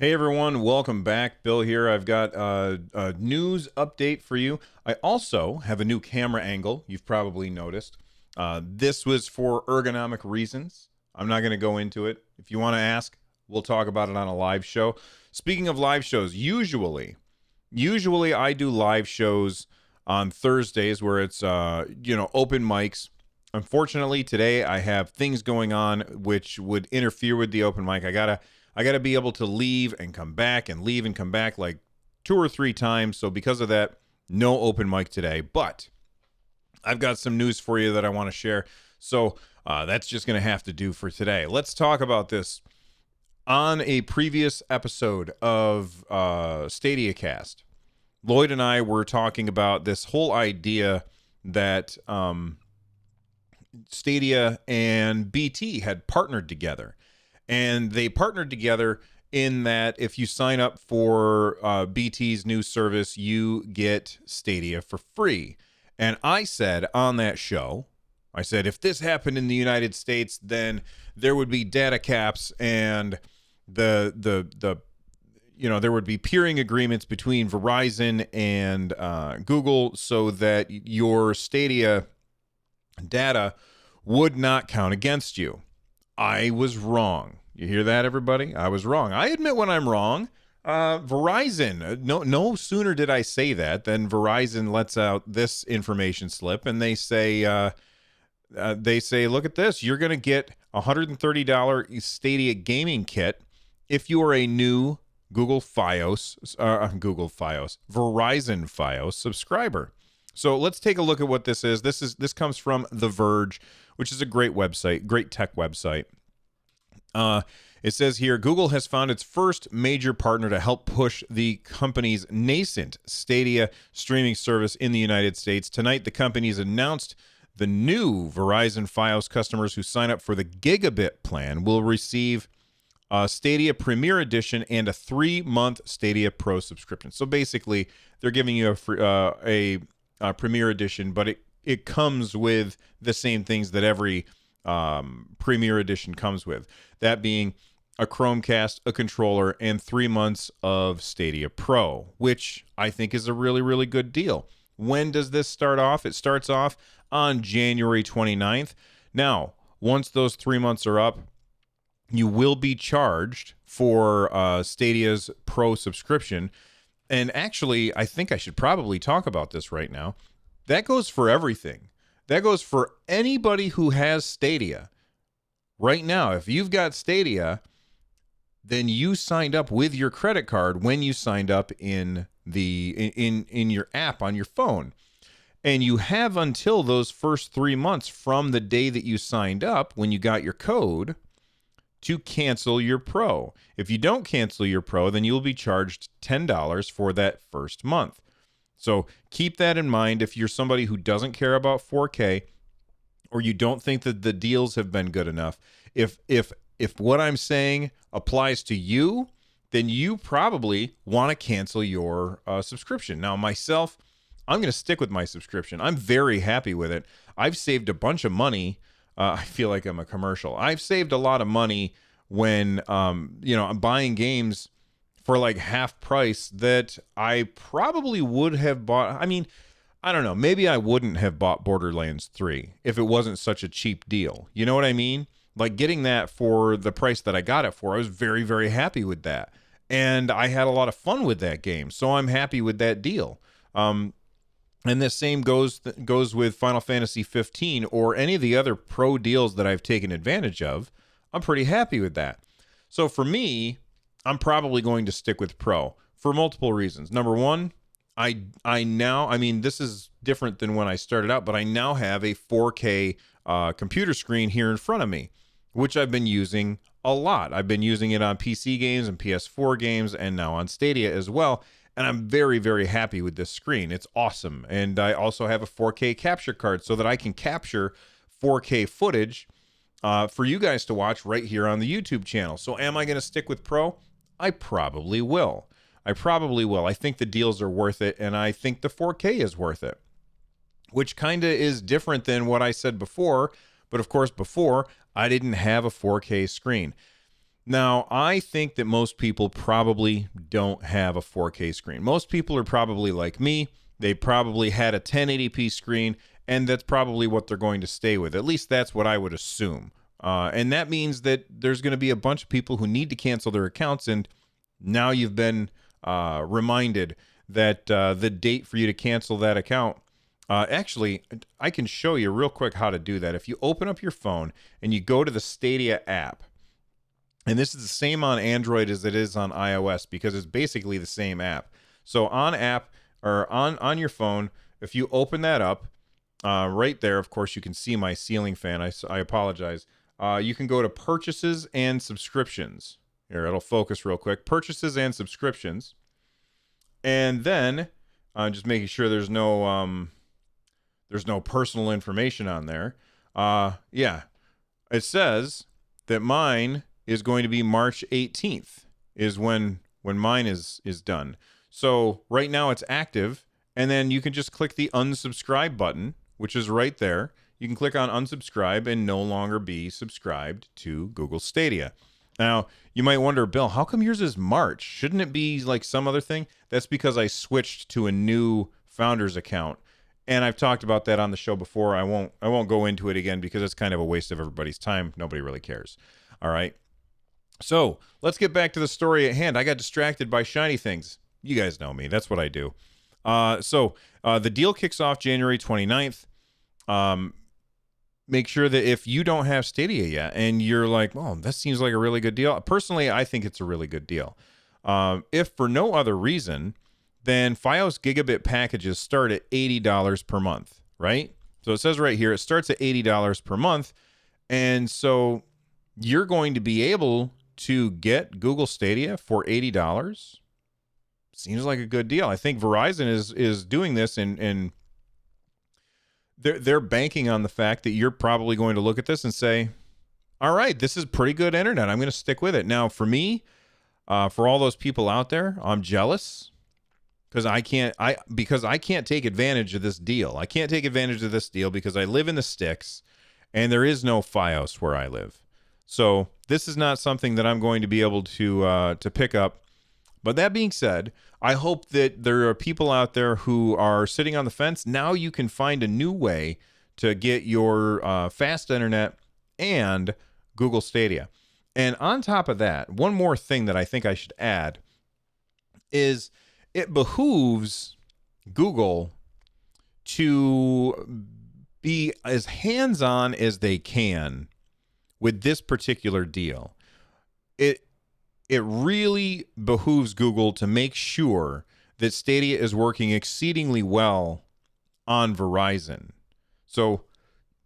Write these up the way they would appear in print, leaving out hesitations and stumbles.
Hey everyone, welcome back. Bill here. I've got a news update for you. I also have a new camera angle. You've probably noticed. This was for ergonomic reasons. I'm not going to go into it. If you want to ask, we'll talk about it on a live show. Speaking of live shows, usually I do live shows on Thursdays where it's open mics. Unfortunately, today I have things going on which would interfere with the open mic. I gotta be able to leave and come back and leave and come back like 2 or 3 times. So because of that, no open mic today. But I've got some news for you that I want to share. So that's just gonna have to do for today. Let's talk about this. On a previous episode of Stadia Cast, Lloyd and I were talking about this whole idea that Stadia and BT had partnered together. And they partnered together in that if you sign up for BT's new service, you get Stadia for free. And I said on that show, I said, if this happened in the United States, then there would be data caps and there would be peering agreements between Verizon and Google so that your Stadia data would not count against you. I was wrong. You hear that, everybody? I was wrong. I admit when I'm wrong. Verizon, no sooner did I say that than Verizon lets out this information slip, and they say, look at this. You're going to get a $130 Stadia gaming kit if you are a new Verizon Fios subscriber. So let's take a look at what this is. This comes from The Verge, which is a great website, great tech website. It says here, Google has found its first major partner to help push the company's nascent Stadia streaming service in the United States. Tonight, the company's announced the new Verizon Fios customers who sign up for the Gigabit plan will receive Stadia Premier Edition and a 3-month Stadia Pro subscription. So basically, they're giving you a Premier Edition, but it comes with the same things that every Premier Edition comes with. That being a Chromecast, a controller, and 3 months of Stadia Pro, which I think is a really, really good deal. When does this start off? It starts off on January 29th. Now, once those 3 months are up, you will be charged for Stadia's Pro subscription. And actually, I think I should probably talk about this right now. That goes for everything. That goes for anybody who has Stadia. Right now, if you've got Stadia, then you signed up with your credit card when you signed up in your app on your phone. And you have until those first 3 months from the day that you signed up when you got your code to cancel your Pro. If you don't cancel your Pro, then you'll be charged $10 for that first month. So keep that in mind if you're somebody who doesn't care about 4K or you don't think that the deals have been good enough. If what I'm saying applies to you, then you probably want to cancel your subscription. Now, myself, I'm going to stick with my subscription. I'm very happy with it. I've saved a bunch of money. I feel like I'm a commercial. I've saved a lot of money when I'm buying games for like half price that I probably would have bought. I mean, I don't know. Maybe I wouldn't have bought Borderlands 3 if it wasn't such a cheap deal. You know what I mean? Like getting that for the price that I got it for, I was very, very happy with that. And I had a lot of fun with that game. So I'm happy with that deal. And the same goes with Final Fantasy 15 or any of the other Pro deals that I've taken advantage of. I'm pretty happy with that. So for me, I'm probably going to stick with Pro for multiple reasons. Number one, this is different than when I started out, but I now have a 4K computer screen here in front of me, which I've been using a lot. I've been using it on PC games and PS4 games and now on Stadia as well. And I'm very, very happy with this screen. It's awesome. And I also have a 4K capture card so that I can capture 4K footage for you guys to watch right here on the YouTube channel. So am I going to stick with Pro? I probably will. I think the deals are worth it, and I think the 4K is worth it, which kind of is different than what I said before. But of course, before, I didn't have a 4K screen. Now, I think that most people probably don't have a 4K screen. Most people are probably like me. They probably had a 1080p screen, and that's probably what they're going to stay with. At least that's what I would assume. And that means that there's going to be a bunch of people who need to cancel their accounts, and now you've been reminded that the date for you to cancel that account. Actually, I can show you real quick how to do that. If you open up your phone and you go to the Stadia app, and this is the same on Android as it is on iOS because it's basically the same app. So on app or on your phone, if you open that up, right there, of course, you can see my ceiling fan. I apologize. You can go to purchases and subscriptions. Here, it'll focus real quick. Purchases and subscriptions. And then just making sure there's no personal information on there. Yeah, it says that mine is going to be March 18th is when mine is done. So right now it's active, and then you can just click the unsubscribe button, which is right there. You can click on unsubscribe and no longer be subscribed to Google Stadia. Now, you might wonder, Bill, how come yours is March? Shouldn't it be like some other thing? That's because I switched to a new Founders account. And I've talked about that on the show before. I won't go into it again because it's kind of a waste of everybody's time. Nobody really cares. All right. So let's get back to the story at hand. I got distracted by shiny things. You guys know me. That's what I do. So the deal kicks off January 29th. Make sure that if you don't have Stadia yet and you're like, oh, that seems like a really good deal. Personally, I think it's a really good deal. If for no other reason, then Fios gigabit packages start at $80 per month, right? So it says right here, it starts at $80 per month. And so you're going to be able to get Google Stadia for $80. Seems like a good deal. I think Verizon is doing this, and they're banking on the fact that you're probably going to look at this and say, all right, this is pretty good internet. I'm going to stick with it. Now, for me, for all those people out there, I'm jealous because I can't take advantage of this deal. I can't take advantage of this deal because I live in the sticks and there is no Fios where I live. So this is not something that I'm going to be able to pick up. But that being said, I hope that there are people out there who are sitting on the fence. Now you can find a new way to get your fast internet and Google Stadia. And on top of that, one more thing that I think I should add is it behooves Google to be as hands-on as they can with this particular deal. It really behooves Google to make sure that Stadia is working exceedingly well on Verizon. So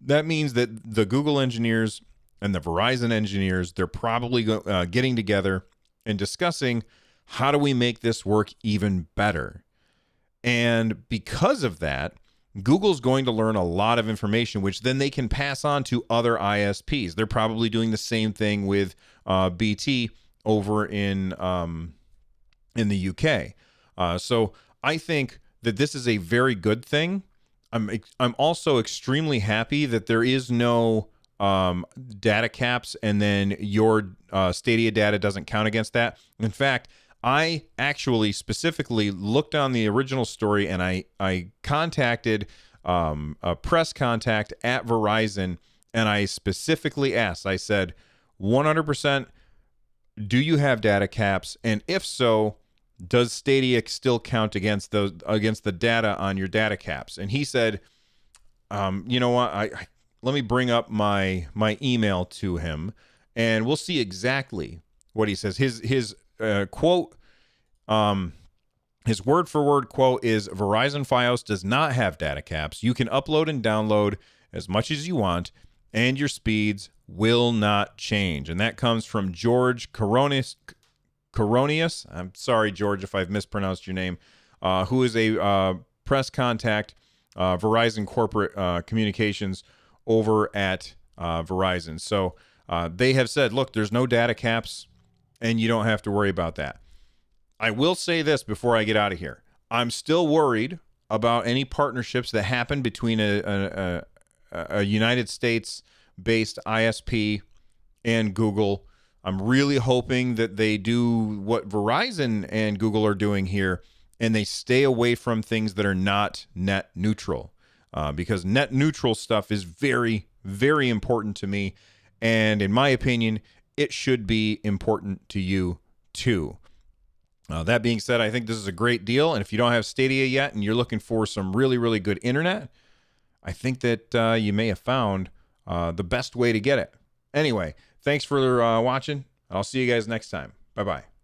that means that the Google engineers and the Verizon engineers, they're probably getting together and discussing how do we make this work even better. And because of that, Google's going to learn a lot of information, which then they can pass on to other ISPs. They're probably doing the same thing with BT over in the UK. So I think that this is a very good thing. I'm also extremely happy that there is no data caps, and then your Stadia data doesn't count against that. In fact, I actually specifically looked on the original story, and I contacted a press contact at Verizon, and I specifically asked, I said, 100%, do you have data caps? And if so, does Stadia still count against the data on your data caps? And he said, you know what, let me bring up my email to him, and we'll see exactly what he says. His quote, his word for word quote is, Verizon Fios does not have data caps. You can upload and download as much as you want, and your speeds will not change. And that comes from George Coronius. I'm sorry, George, if I've mispronounced your name, who is a press contact, Verizon corporate communications over at Verizon. So they have said, look, there's no data caps, and you don't have to worry about that. I will say this before I get out of here. I'm still worried about any partnerships that happen between a United States-based ISP and Google. I'm really hoping that they do what Verizon and Google are doing here, and they stay away from things that are not net neutral, because net neutral stuff is very, very important to me. And in my opinion, it should be important to you too. That being said, I think this is a great deal. And if you don't have Stadia yet and you're looking for some really, really good internet, I think that you may have found the best way to get it. Anyway, thanks for watching. I'll see you guys next time. Bye-bye.